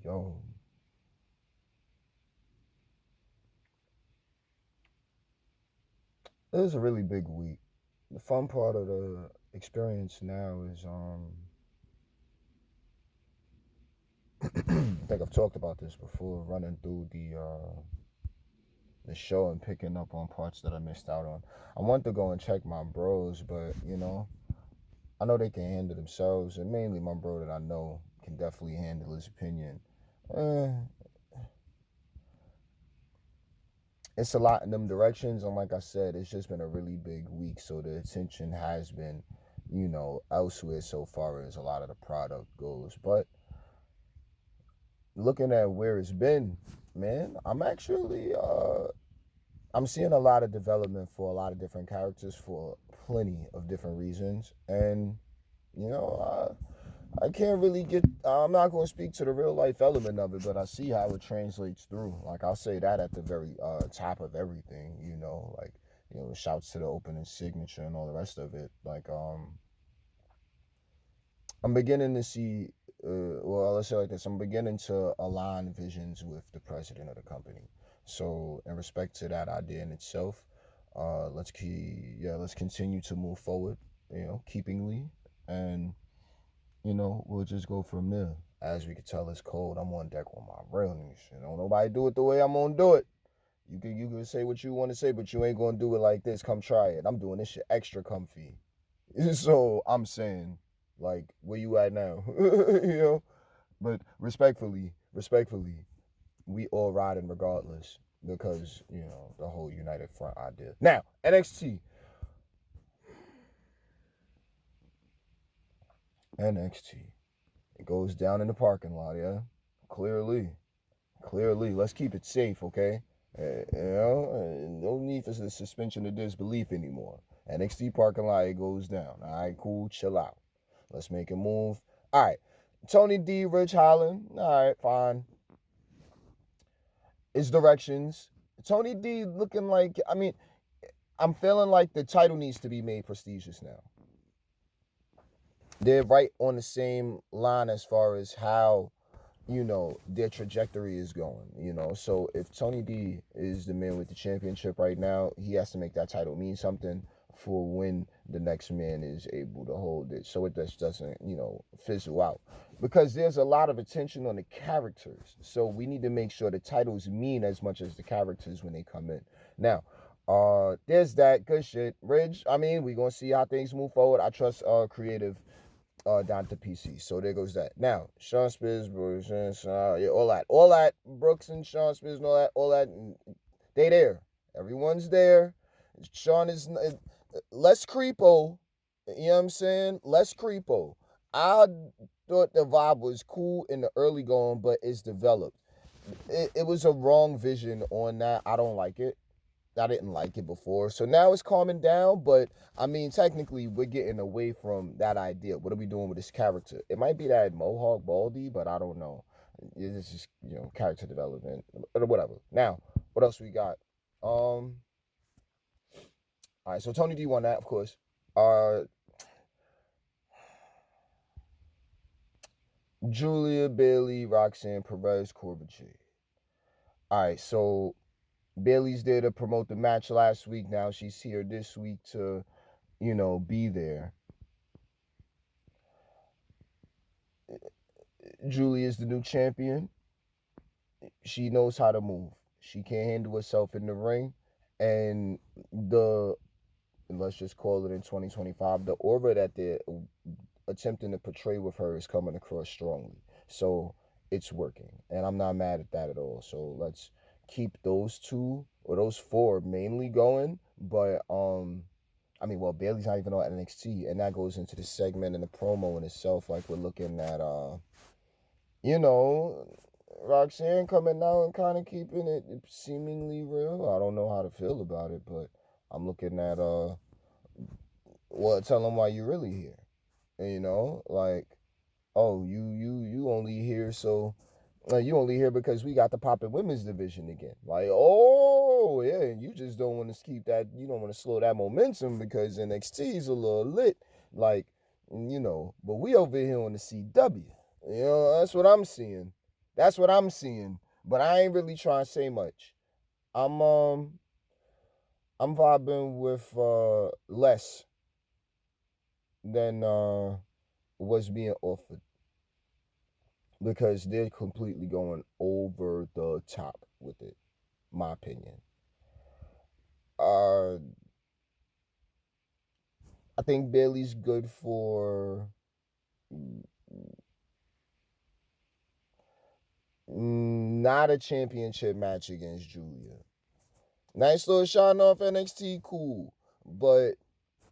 Yo, it was a really big week. The fun part of the experience now is I think I've talked about this before, running through the show and picking up on parts that I missed out on. I want to go and check my bros, but I know they can handle themselves, and mainly my bro that I know can definitely handle his opinion. Uh, it's a lot in them directions, and like I said, it's just been a really big week, so the attention has been, elsewhere so far as a lot of the product goes. But looking at where it's been, man, I'm seeing a lot of development for a lot of different characters for plenty of different reasons, and you know, I can't really get. I'm not going to speak to the real life element of it, but I see how it translates through. Like I'll say that at the very top of everything. Shouts to the opening signature and all the rest of it. I'm beginning to see. Well, let's say like this. I'm beginning to align visions with the president of the company. So, in respect to that idea in itself, let's continue to move forward. Keepingly, and we'll just go from there. As we can tell, it's cold. I'm on deck on my real nigga shit. Don't nobody do it the way I'm gonna do it. You can say what you want to say, but you ain't gonna do it like this. Come try it. I'm doing this shit extra comfy. So I'm saying, like, where you at now? you know. But respectfully, we all riding regardless because the whole United Front idea. Now NXT. It goes down in the parking lot, yeah. Clearly. Let's keep it safe, okay? No need for the suspension of disbelief anymore. NXT parking lot, it goes down. All right, cool, chill out. Let's make a move. All right, Tony D, Rich Holland. All right, fine. His directions. Tony D looking like, I'm feeling like the title needs to be made prestigious now. They're right on the same line as far as how their trajectory is going. So if Tony D is the man with the championship right now, he has to make that title mean something for when the next man is able to hold it, so it just doesn't fizzle out, because there's a lot of attention on the characters, so we need to make sure the titles mean as much as the characters when they come in. Now there's that good shit, Ridge. We're gonna see how things move forward. I trust creative down to PC. So there goes that. Now, Sean Spears, Brooks, yeah, all that, Brooks and Sean Spears and all that, they there. Everyone's there. Sean is less creepo. You know what I'm saying? Less creepo. I thought the vibe was cool in the early going, but it's developed. It was a wrong vision on that. I don't like it. I didn't like it before. So now it's calming down, but technically we're getting away from that idea. What are we doing with this character? It might be that Mohawk Baldy, but I don't know. It's just, character development or whatever. Now, what else we got? All right, so Tony D won that, of course. Julia, Bailey, Roxanne Perez, Corbin Jade. All right, so Bailey's there to promote the match last week. Now she's here this week to, be there. Julie is the new champion. She knows how to move. She can handle herself in the ring. And let's just call it in 2025, the aura that they're attempting to portray with her is coming across strongly. So it's working. And I'm not mad at that at all. So let's keep those two or those four mainly going. But Bailey's not even on NXT, and that goes into the segment and the promo in itself. Like we're looking at Roxanne coming out and kind of keeping it seemingly real. I don't know how to feel about it, but I'm looking at tell them why you're really here. Like, oh, you only here so you only here because we got the poppin' women's division again. Like, oh yeah, you just don't want to keep that. You don't want to slow that momentum because NXT is a little lit. Like, but we over here on the CW. That's what I'm seeing. That's what I'm seeing. But I ain't really trying to say much. I'm um I'm vibing with less than what's being offered because they're completely going over the top with it. My opinion. Uh, I think Bailey's good for not a championship match against Julia. Nice little shine off NXT, cool, but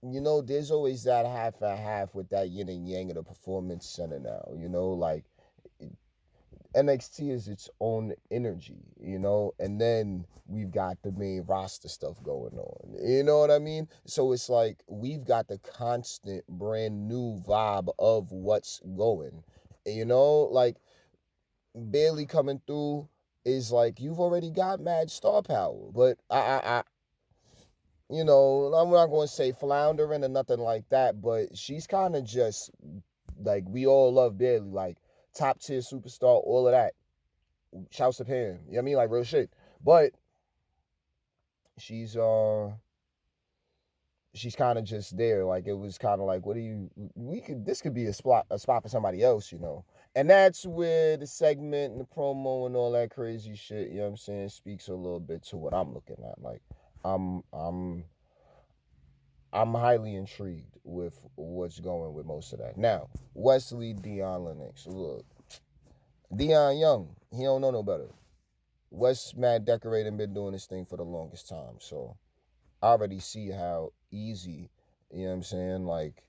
there's always that half and half with that yin and yang of the performance center now. Like NXT is its own energy, and then we've got the main roster stuff going on. You know what I mean? So it's like we've got the constant brand new vibe of what's going. Like Bailey coming through is like you've already got mad star power, but I'm not going to say floundering or nothing like that, but she's kind of just like we all love Bailey, like top tier superstar, all of that. Shouts to him. You know what I mean? Like real shit. But she's she's kind of just there. Like it was kind of like, what do you? This could be a spot for somebody else, And that's where the segment and the promo and all that crazy shit, you know what I'm saying, speaks a little bit to what I'm looking at. Like I'm I'm I'm highly intrigued with what's going with most of that. Now, Wesley Dion Lennox. Look, Dion Young, he don't know no better. Wes mad decorated been doing this thing for the longest time. So I already see how easy, you know what I'm saying, like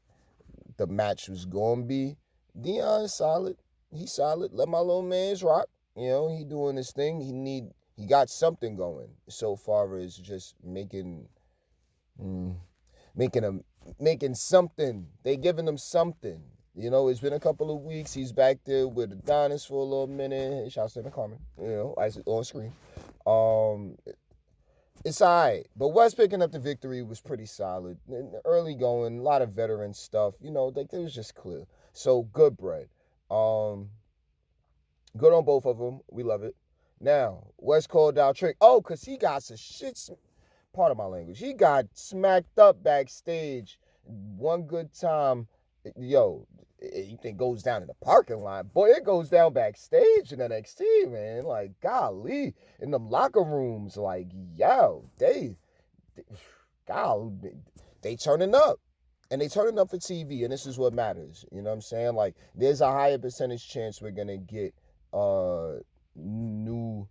the match was gonna be. Dion's solid. He's solid. Let my little man's rock. He doing his thing. He got something going so far as just mm, making him making something. They giving him something. It's been a couple of weeks. He's back there with Adonis for a little minute. Shouts to Carmen. Ice on screen. Um, it's alright. But West picking up the victory was pretty solid. Early going, a lot of veteran stuff. Like it was just clear. So good bread. Um, good on both of them. We love it. Now, West called out Trick. Oh, cause he got some shit. Part of my language. He got smacked up backstage. One good time. Yo, you think goes down in the parking lot? Boy, it goes down backstage in NXT, man. Like, golly, in them locker rooms, like, yo, God, they turning up. And they turning up for TV, and this is what matters. You know what I'm saying? Like, there's a higher percentage chance we're gonna get new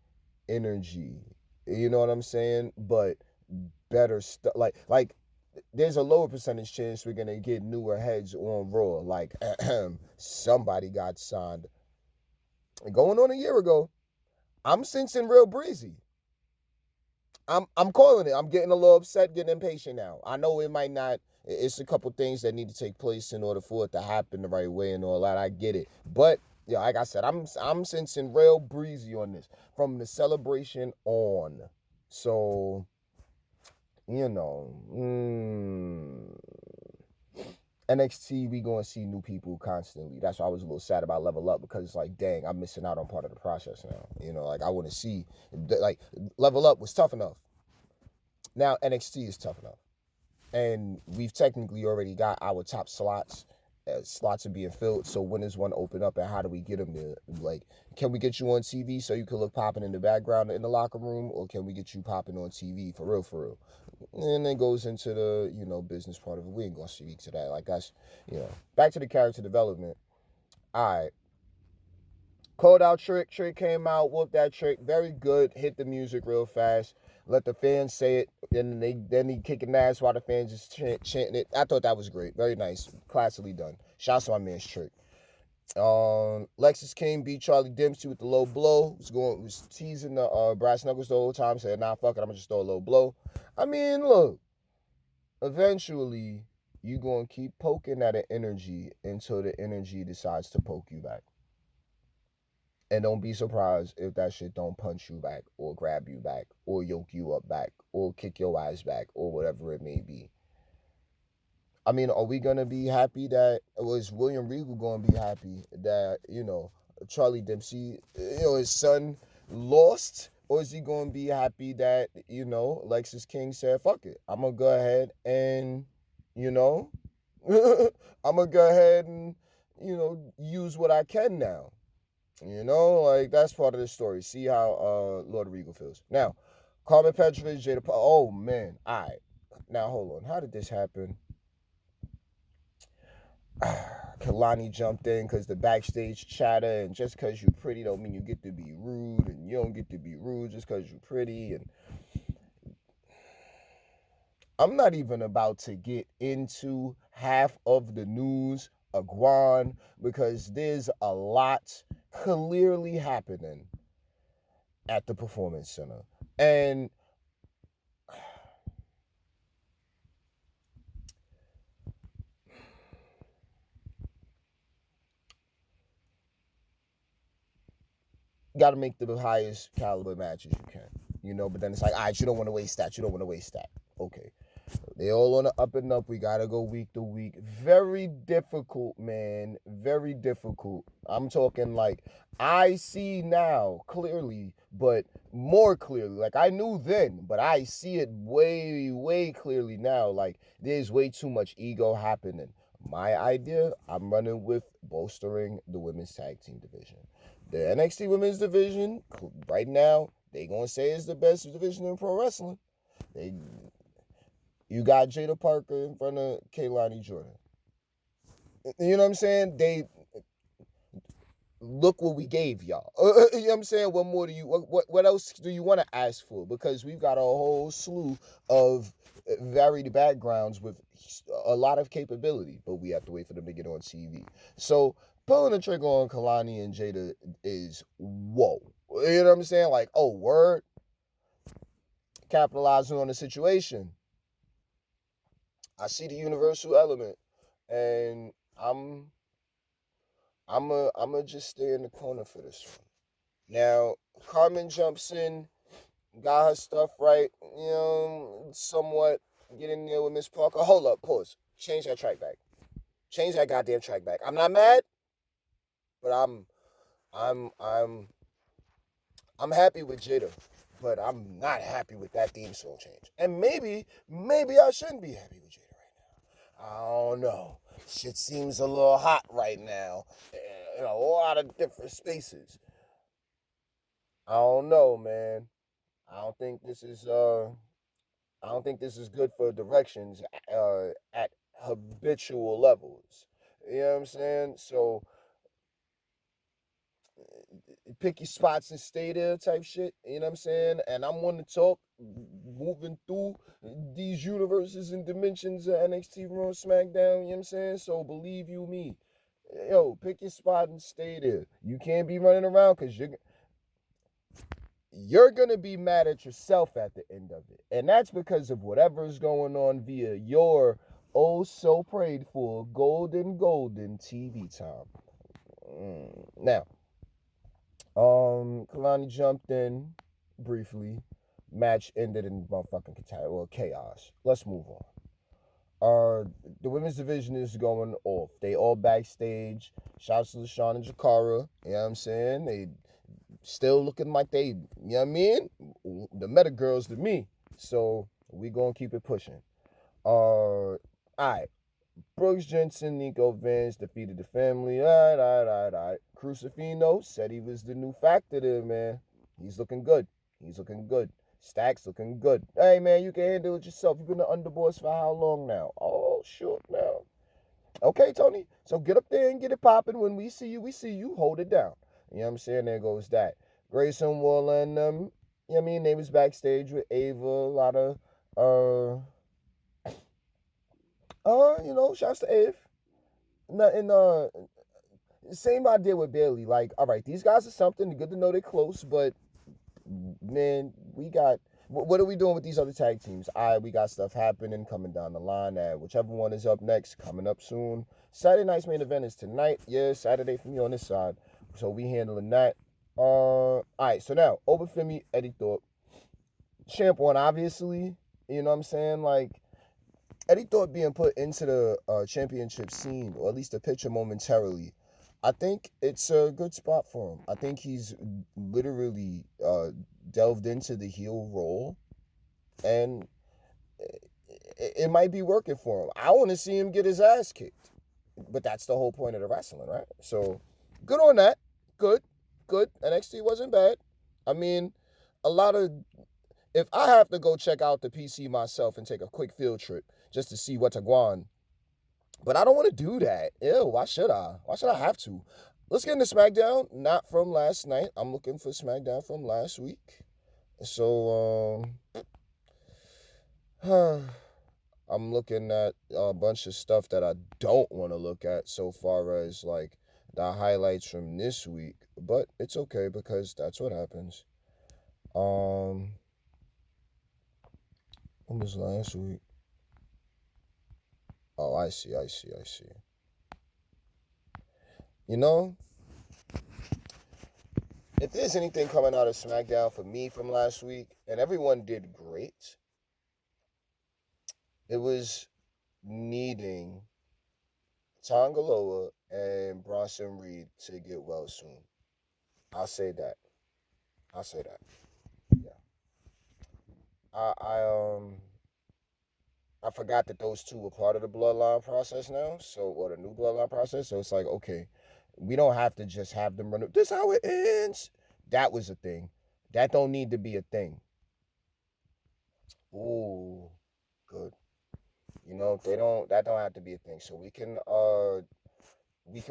energy. You know what I'm saying? But better stuff. Like there's a lower percentage chance we're gonna get newer heads on Raw. Like somebody got signed going on a year ago. I'm sensing real breezy. I'm calling it. I'm getting a little upset, getting impatient now. I know it might not. It's a couple things that need to take place in order for it to happen the right way and all that. I get it, but yeah, like I said, I'm sensing real breezy on this from the celebration on. So you know, NXT, we gonna see new people constantly. That's why I was a little sad about Level Up because it's like, dang, I'm missing out on part of the process now. Like I want to see, like Level Up was tough enough. Now NXT is tough enough, and we've technically already got our top slots. Slots are being filled. So when does one open up, and how do we get them there? Like, can we get you on TV so you can look popping in the background in the locker room, or can we get you popping on TV for real, for real? And then goes into the business part of it. We ain't gonna speak to that. Like that's back to the character development. All right, called out Trick. Trick came out, whooped that Trick. Very good. Hit the music real fast. Let the fans say it. Then he kicking ass while the fans just chanting it. I thought that was great. Very nice. Classically done. Shouts to my man's Trick. Lexus King beat Charlie Dempsey with the low blow. Was teasing the brass knuckles the whole time. Said, nah, fuck it, I'm gonna just throw a low blow. I mean, look, eventually you gonna keep poking at an energy until the energy decides to poke you back. And don't be surprised if that shit don't punch you back or grab you back or yoke you up back or kick your ass back or whatever it may be. I mean, are we gonna be happy that was William Regal gonna be happy that Charlie Dempsey, his son lost, or is he going to be happy that, Lexus King said, fuck it, I'm going to go ahead and, you know, I'm going to go ahead and, use what I can now. Like, that's part of the story. See how Lord Regal feels. Now, Carmen Petrovich, oh, man. All right. Now, hold on. How did this happen? Kalani jumped in because the backstage chatter, and just because you're pretty don't mean you get to be rude, and you don't get to be rude just because you're pretty. And I'm not even about to get into half of the news, Aguan, because there's a lot clearly happening at the Performance Center. And got to make the highest caliber matches you can, but then it's like, all right, you don't want to waste that. You don't want to waste that. Okay. They all on the up and up. We got to go week to week. Very difficult, man. Very difficult. I'm talking like I see now clearly, but more clearly. Like I knew then, but I see it way, way clearly now. Like there's way too much ego happening. My idea, I'm running with bolstering the women's tag team division. The NXT women's division, right now, they going to say is the best division in pro wrestling. You got Jada Parker in front of Kaylani Jordan. You know what I'm saying? They look what we gave y'all. You know what I'm saying? What more do you? What else do you want to ask for? Because we've got a whole slew of varied backgrounds with a lot of capability, but we have to wait for them to get on TV. So pulling the trigger on Kalani and Jada is whoa. You know what I'm saying? Like, oh, word. Capitalizing on the situation. I see the universal element, and I'm just stay in the corner for this one. Now, Carmen jumps in, got her stuff right, somewhat get in there with Miss Parker. Hold up, pause. Change that track back. Change that goddamn track back. I'm not mad, but I'm happy with Jada, but I'm not happy with that theme song change. And maybe I shouldn't be happy with Jada right now. I don't know. Shit seems a little hot right now in a lot of different spaces. I don't know, man. I don't think this is good for directions at habitual levels. You know what I'm saying? So pick your spots and stay there type shit. You know what I'm saying? And I'm one to talk moving through these universes and dimensions of NXT Raw SmackDown. You know what I'm saying? So believe you me. Yo, pick your spot and stay there. You can't be running around because you're going to be mad at yourself at the end of it. And that's because of whatever's going on via your oh so prayed for golden TV time. Now, Kalani jumped in briefly. Match ended in motherfucking chaos. Let's move on. The women's division is going off. They all backstage. Shouts to LaShawn and Jakara. You know what I'm saying? They still looking like they, you know what I mean? The meta girls to me. So we gonna keep it pushing. All right. Brooks Jensen, Nico Vance defeated the family. All right. Crucifino said he was the new factor there, man. He's looking good. Stacks looking good. Hey, man, you can handle it yourself. You've been the underboss for how long now? Oh, short now. Okay, Tony. So get up there and get it popping. When we see you. Hold it down. You know what I'm saying? There goes that. Grayson Waller and you know what I mean? They was backstage with Ava. A lot of shouts to Ava. Nothing same idea with Bailey. Like, all right, these guys are something. Good to know they're close, but man, we got what are we doing with these other tag teams? We got stuff happening coming down the line. Whichever one is up next, coming up soon. Saturday night's main event is tonight. Yeah, Saturday for me on this side. So we handling that. All right, so now Obafemi, Eddie Thorpe. Champ one, obviously. You know what I'm saying? Like, Eddie Thorpe being put into the championship scene, or at least the picture momentarily, I think it's a good spot for him. I think he's literally delved into the heel role, and it might be working for him. I want to see him get his ass kicked, but that's the whole point of the wrestling, right? So good on that. Good, good. NXT wasn't bad. I mean, a lot of if I have to go check out the PC myself and take a quick field trip just to see what's a guan, but I don't want to do that. Ew, why should I? Why should I have to? Let's get into SmackDown, not from last night. I'm looking for SmackDown from last week. So, I'm looking at a bunch of stuff that I don't want to look at so far as like the highlights from this week, but it's okay because that's what happens. Um, what was last week? Oh, I see, I see, I see. You know, if there's anything coming out of SmackDown for me from last week, and everyone did great, it was needing Tongaloa and Bronson Reed to get well soon. I'll say that. I'll say that. Yeah. I I um I forgot that those two were part of the bloodline process now. So or the new bloodline process. So it's like, okay, we don't have to just have them run. This is how it ends. That was a thing. That don't need to be a thing. Ooh, good. You know, they don't that don't have to be a thing. So we can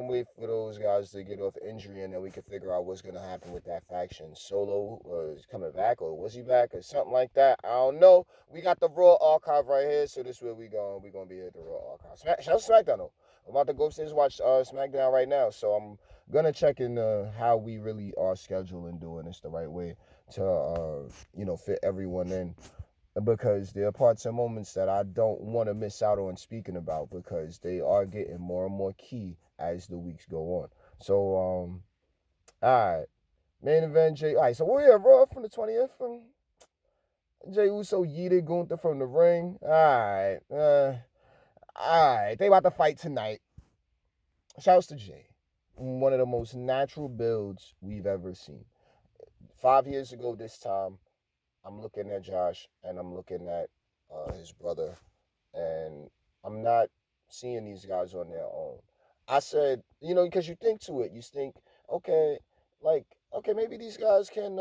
wait for those guys to get off injury, and then we can figure out what's gonna happen with that faction. Solo is coming back, or was he back, or something like that. I don't know. We got the Raw archive right here, so this is where we going. We gonna be at the Raw archive. Shout out SmackDown though. I'm about to go upstairs and watch SmackDown right now, so I'm gonna check in how we really are scheduling doing this the right way to fit everyone in because there are parts and moments that I don't want to miss out on speaking about because they are getting more and more key as the weeks go on. So, all right, main event Jay. All right, so we have Raw from the 20th from Jay Uso yeeted Gunther from the ring. All right, they about to fight tonight. Shouts to Jay, one of the most natural builds we've ever seen. 5 years ago this time, I'm looking at Josh and I'm looking at his brother, and I'm not seeing these guys on their own. I said, because you think to it, you think, okay, like, okay, maybe these guys can,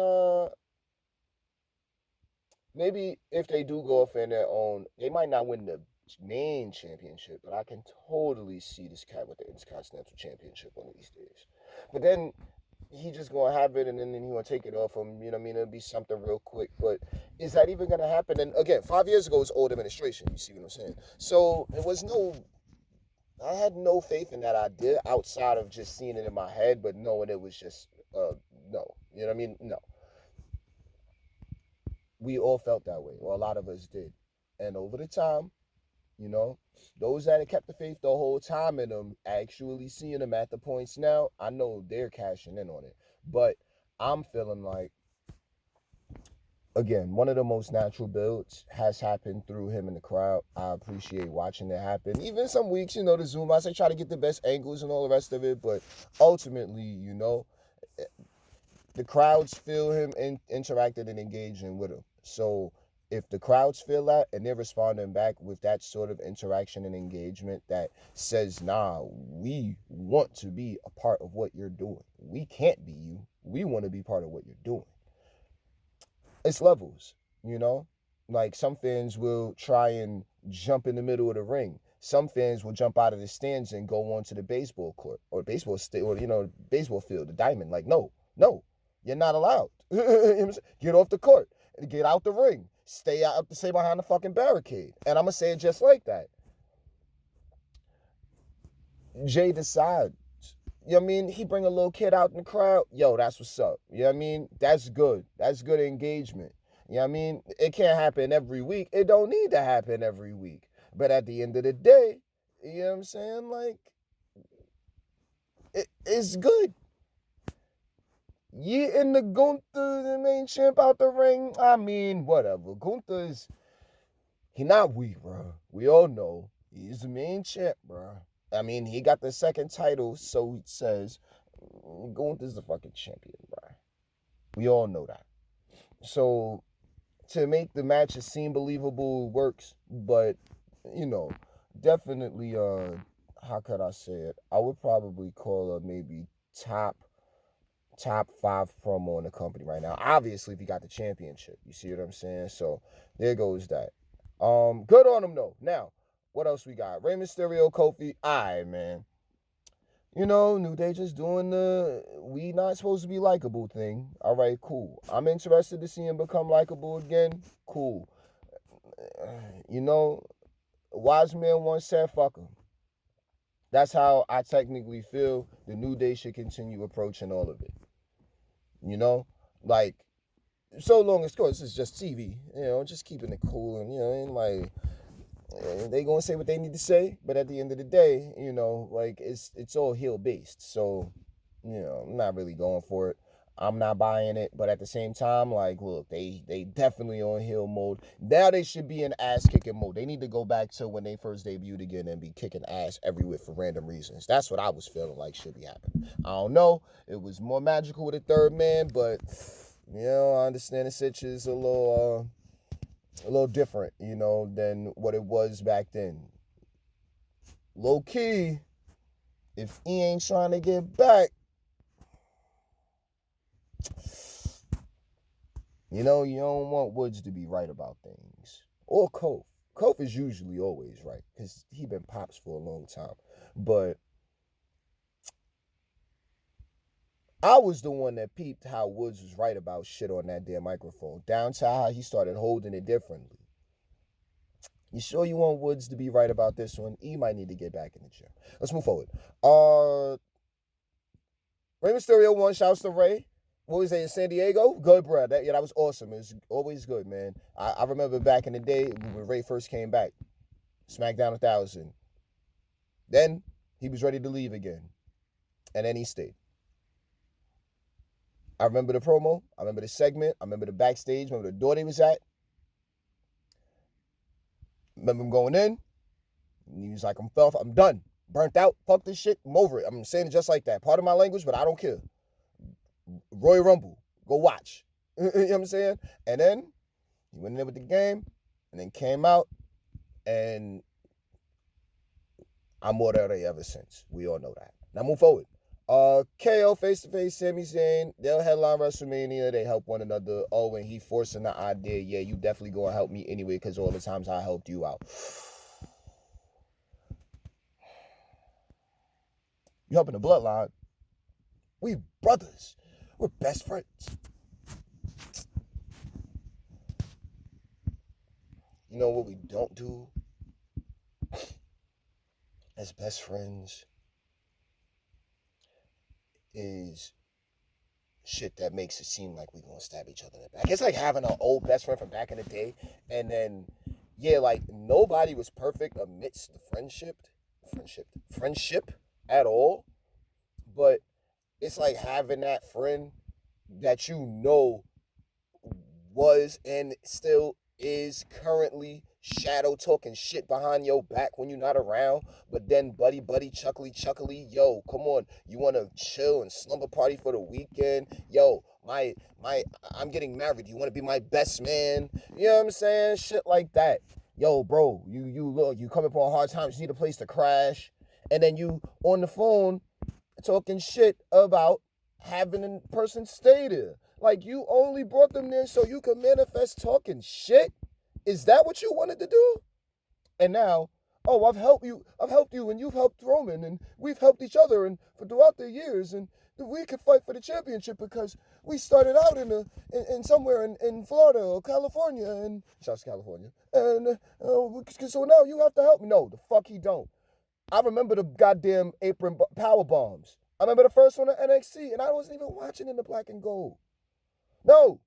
maybe if they do go off on their own, they might not win the main championship, but I can totally see this cat with the Intercontinental Championship one of these days. But then he just gonna have it and then he gonna take it off him. You know what I mean? It'll be something real quick. But is that even gonna happen? And again, 5 years ago was old administration. You see what I'm saying? So it was no. I had no faith in that idea outside of just seeing it in my head, but knowing it was just no. You know what I mean? No. We all felt that way, or a lot of us did. And over the time, you know, those that had kept the faith the whole time in them, actually seeing them at the points now, I know they're cashing in on it. But I'm feeling like, again, one of the most natural builds has happened through him in the crowd. I appreciate watching it happen. Even some weeks, the Zoom, I say try to get the best angles and all the rest of it. But ultimately, the crowds feel him interacting and engaging with him. So if the crowds feel that and they're responding back with that sort of interaction and engagement that says, nah, we want to be a part of what you're doing. We can't be you. We want to be part of what you're doing. It's levels, you know? Like some fans will try and jump in the middle of the ring. Some fans will jump out of the stands and go onto the baseball court or baseball field, the diamond. Like, no, no, you're not allowed. Get off the court, get out the ring, stay behind the fucking barricade. And I'm gonna say it just like that. Jay decides. You know what I mean? He bring a little kid out in the crowd. Yo, that's what's up. You know what I mean? That's good. That's good engagement. You know what I mean? It can't happen every week. It don't need to happen every week. But at the end of the day, you know what I'm saying? Like, it's good. Yeah, in the Gunther, the main champ out the ring. I mean, whatever. Gunther's, he not weak, bro. We all know he's the main champ, bro. I mean, he got the second title, so it says. Gunther is the fucking champion, bro. We all know that. So to make the matches seem believable works, but you know, definitely how could I say it? I would probably call her maybe top top five promo in the company right now. Obviously, if you got the championship, you see what I'm saying? So there goes that. Good on him though. Now, what else we got? Rey Mysterio, Kofi. Alright, man. You know, New Day just doing the we not supposed to be likable thing. All right, cool. I'm interested to see him become likable again. Cool. You know, wise man once said, "Fuck him." That's how I technically feel. The New Day should continue approaching all of it. You know, like so long as, of course, it's just TV. You know, just keeping it cool and and like they gonna say what they need to say, but at the end of the day, like it's all heel based. So, I'm not really going for it. I'm not buying it, but at the same time, like, look, they definitely on heel mode. Now they should be in ass kicking mode. They need to go back to when they first debuted again and be kicking ass everywhere for random reasons. That's what I was feeling like should be happening. I don't know. It was more magical with a third man, but I understand the situation is a little different, than what it was back then. Low key, if he ain't trying to get back, you don't want Woods to be right about things. Or Kof. Kof is usually always right, because he been Pops for a long time. But I was the one that peeped how Woods was right about shit on that damn microphone, down to how he started holding it differently. You sure you want Woods to be right about this one? He might need to get back in the gym. Let's move forward. Rey Mysterio won. Shouts to Rey. What was that in San Diego? Good, bro. That was awesome. It was always good, man. I remember back in the day when Rey first came back, SmackDown 1000. Then he was ready to leave again, and then he stayed. I remember the promo. I remember the segment. I remember the backstage. I remember the door he was at. I remember him going in. And he was like, I'm done. Burnt out. Fuck this shit. I'm over it. I'm saying it just like that. Part of my language, but I don't care. Royal Rumble. Go watch. You know what I'm saying? And then he went in there with the game and then came out, and I'm more that ever since. We all know that. Now move forward. KO face to face, Sami Zayn. They'll headline WrestleMania. They help one another. Oh, and he forcing the idea. Yeah, you definitely gonna help me anyway, because all the times I helped you out. You helping the bloodline. We brothers. We're best friends. You know what we don't do as best friends is shit that makes it seem like we gonna stab each other in the back. It's like having an old best friend from back in the day, and then like nobody was perfect amidst the friendship at all. But it's like having that friend that was and still is currently shadow talking shit behind your back when you're not around, but then buddy chuckly, yo, come on, you want to chill and slumber party for the weekend? Yo, my I'm getting married, you want to be my best man? You know what I'm saying? Shit like that. Yo, bro, you look, you coming upon hard times, you need a place to crash, and then you on the phone talking shit about having a person stay there. Like, you only brought them there so you could manifest talking shit? Is that what you wanted to do? And now, oh, I've helped you, and you've helped Roman, and we've helped each other, and for throughout the years, and we could fight for the championship because we started out in somewhere in Florida or California, and shouts to California, and so now you have to help me. No, the fuck he don't. I remember the goddamn apron power bombs. I remember the first one at NXT, and I wasn't even watching in the black and gold. No.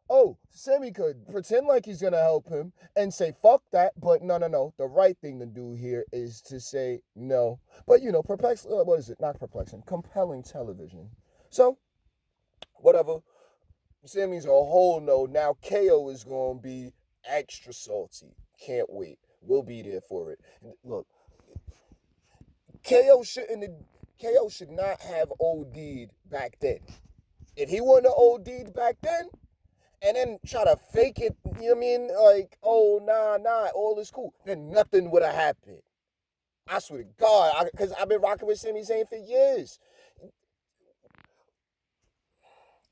Oh, Sammy could pretend like he's going to help him and say, fuck that, but no. The right thing to do here is to say no. But, what is it? Not perplexing. Compelling television. So, whatever. Sammy's a whole no. Now KO is going to be extra salty. Can't wait. We'll be there for it. Look, KO should not have OD'd back then. If he wouldn't have OD'd back then, and then try to fake it, you know what I mean? Like, oh, nah, all is cool. Then nothing would have happened. I swear to God, because I've been rocking with Sami Zayn for years.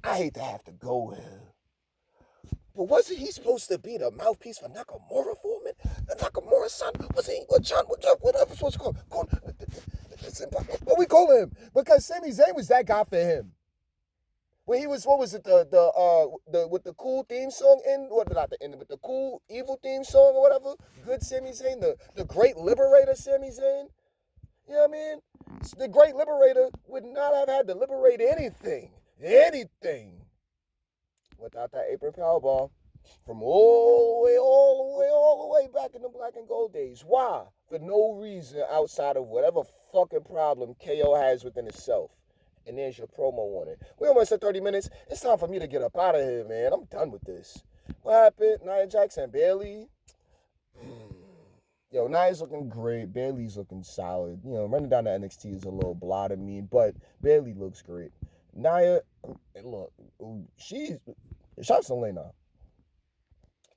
I hate to have to go here. But wasn't he supposed to be the mouthpiece for Nakamura for a minute? Nakamura's son? Wasn't he? John, whatever supposed to call him? What we call him? Because Sami Zayn was that guy for him. When he was, what was it, the with the cool theme song in, what, not the end, but the cool evil theme song or whatever, good Sami Zayn, the great liberator Sami Zayn, you know what I mean? The great liberator would not have had to liberate anything, without that apron powerbomb from all the way back in the black and gold days. Why? For no reason outside of whatever fucking problem KO has within itself. And there's your promo on it. We almost at 30 minutes. It's time for me to get up out of here, man. I'm done with this. What happened? Nia Jax and Bayley. Yo, Nia's looking great. Bayley's looking solid. You know, running down to NXT is a little blah to me, but Bayley looks great. Nia, look, shouts to Lena.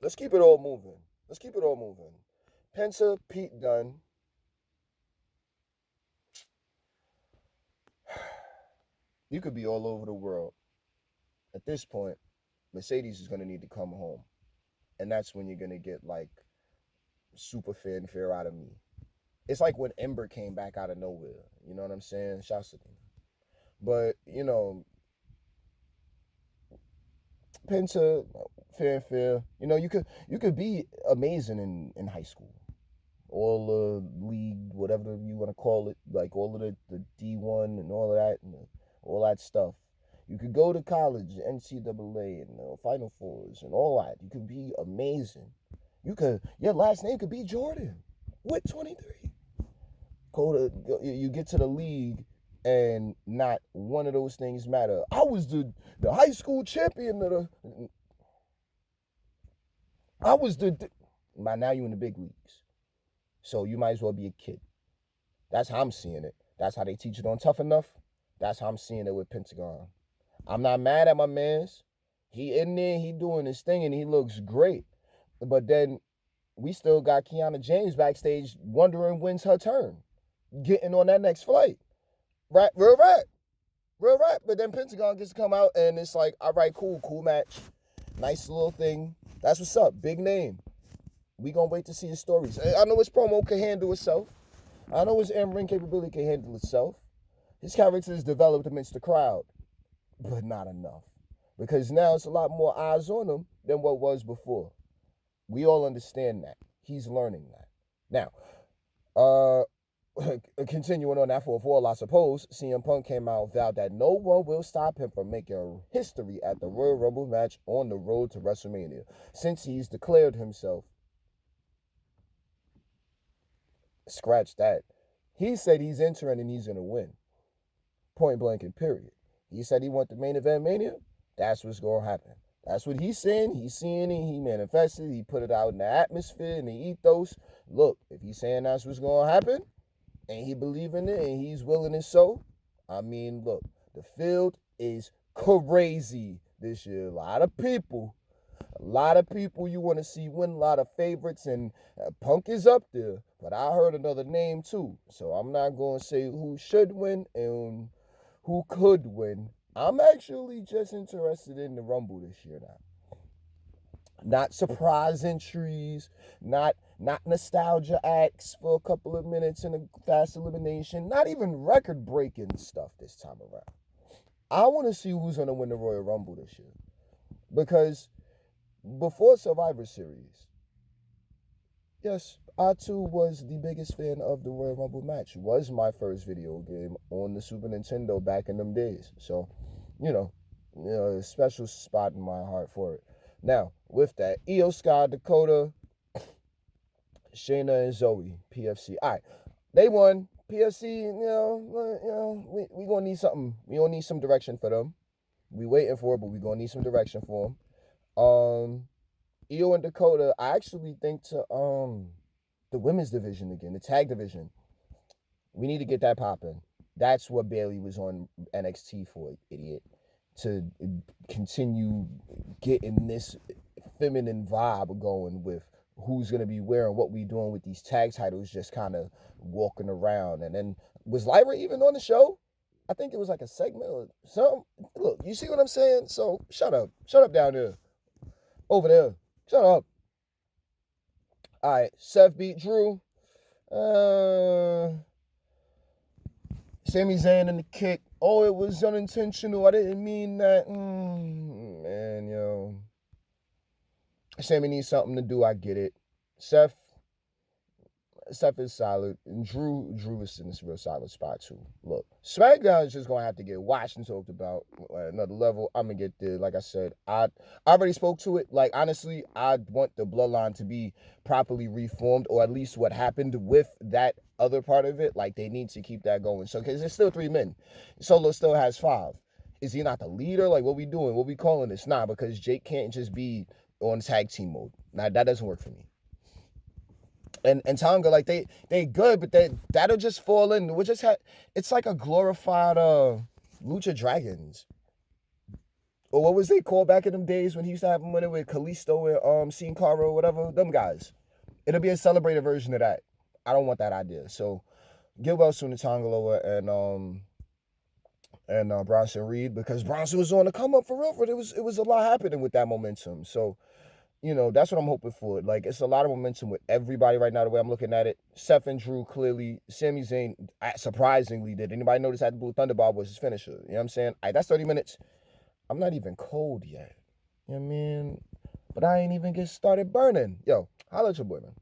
Let's keep it all moving. Penta, Pete Dunne. You could be all over the world. At this point, Mercedes is going to need to come home. And that's when you're going to get, like, super fanfare out of me. It's like when Ember came back out of nowhere. You know what I'm saying? Shouts to them. But, you know, Penta, fanfare. You know, you could be amazing in high school. All the league, whatever you want to call it. Like, all of the D1 and all of that. And all that stuff. You could go to college, NCAA, and Final Fours, and all that. You could be amazing. Your last name could be Jordan with 23. You get to the league, and not one of those things matter. I was the high school champion by now you're in the big leagues. So you might as well be a kid. That's how I'm seeing it. That's how they teach it on Tough Enough. That's how I'm seeing it with Pentagon. I'm not mad at my mans. He in there, he doing his thing, and he looks great. But then we still got Kiana James backstage wondering when's her turn. Getting on that next flight. Right, real rap. But then Pentagon gets to come out, and it's like, all right, cool match. Nice little thing. That's what's up. Big name. We gonna wait to see his stories. I know his promo can handle itself. I know his in-ring capability can handle itself. His character is developed amidst the crowd, but not enough. Because now it's a lot more eyes on him than what was before. We all understand that. He's learning that. Now, continuing on that for a fall, I suppose, CM Punk came out and vowed that no one will stop him from making history at the Royal Rumble match on the road to WrestleMania, since he's declared himself. Scratch that. He said he's entering and he's going to win. Point blank and period. He said he want the main event Mania. That's what's going to happen. That's what he's saying. He's seeing it. He manifested. He put it out in the atmosphere, in the ethos. Look, if he's saying that's what's going to happen, and he believe in it, and he's willing and so, I mean, look, the field is crazy this year. A lot of people you want to see win, a lot of favorites, and Punk is up there. But I heard another name too, so I'm not going to say who should win and who could win. I'm actually just interested in the Rumble this year now. Not surprise entries, not nostalgia acts for a couple of minutes in a fast elimination, not even record-breaking stuff this time around. I want to see who's going to win the Royal Rumble this year. Because before Survivor Series, yes, I too was the biggest fan of the Royal Rumble match. It was my first video game on the Super Nintendo back in them days. So, a special spot in my heart for it. Now, with that, Io Sky, Dakota, Shayna, and Zoe, PFC. All right, they won. PFC, we gonna need something. We gonna need some direction for them. We waiting for it, but we gonna need some direction for them. Io and Dakota, I actually think to the women's division again, the tag division. We need to get that popping. That's what Bailey was on NXT for, idiot. To continue getting this feminine vibe going with who's going to be wearing what we doing with these tag titles, just kind of walking around. And then, was Lyra even on the show? I think it was like a segment or something. Look, you see what I'm saying? So shut up. Shut up down there. Over there. Shut up. All right, Seth beat Drew. Sami Zayn in the kick. Oh, it was unintentional. I didn't mean that. Man, yo. Sami needs something to do. I get it. Seth is solid. And Drew is in this real solid spot too. Look, SmackDown is just gonna have to get watched and talked about at another level. I'm gonna get there. Like I said, I already spoke to it. Like, honestly, I want the bloodline to be properly reformed, or at least what happened with that other part of it. Like, they need to keep that going. So, because there's still 3 men. Solo still has 5. Is he not the leader? Like, what we doing? What we calling this? Nah, because Jake can't just be on tag team mode. Nah, that doesn't work for me. And Tonga, like, they good, but that'll just fall in. It's like a glorified Lucha Dragons. Or what was they called back in them days when he used to have them winning with Kalisto and Sin Cara or whatever? Them guys. It'll be a celebrated version of that. I don't want that idea. So get well soon to Tonga Loa and Bronson Reed, because Bronson was on the come up for real. But it was a lot happening with that momentum. So, that's what I'm hoping for. Like, it's a lot of momentum with everybody right now, the way I'm looking at it. Seth and Drew, clearly. Sami Zayn, surprisingly, did anybody notice that the Blue Thunderbolt was his finisher? You know what I'm saying? That's 30 minutes. I'm not even cold yet. You know what I mean? But I ain't even get started burning. Yo, holla at your boy, man.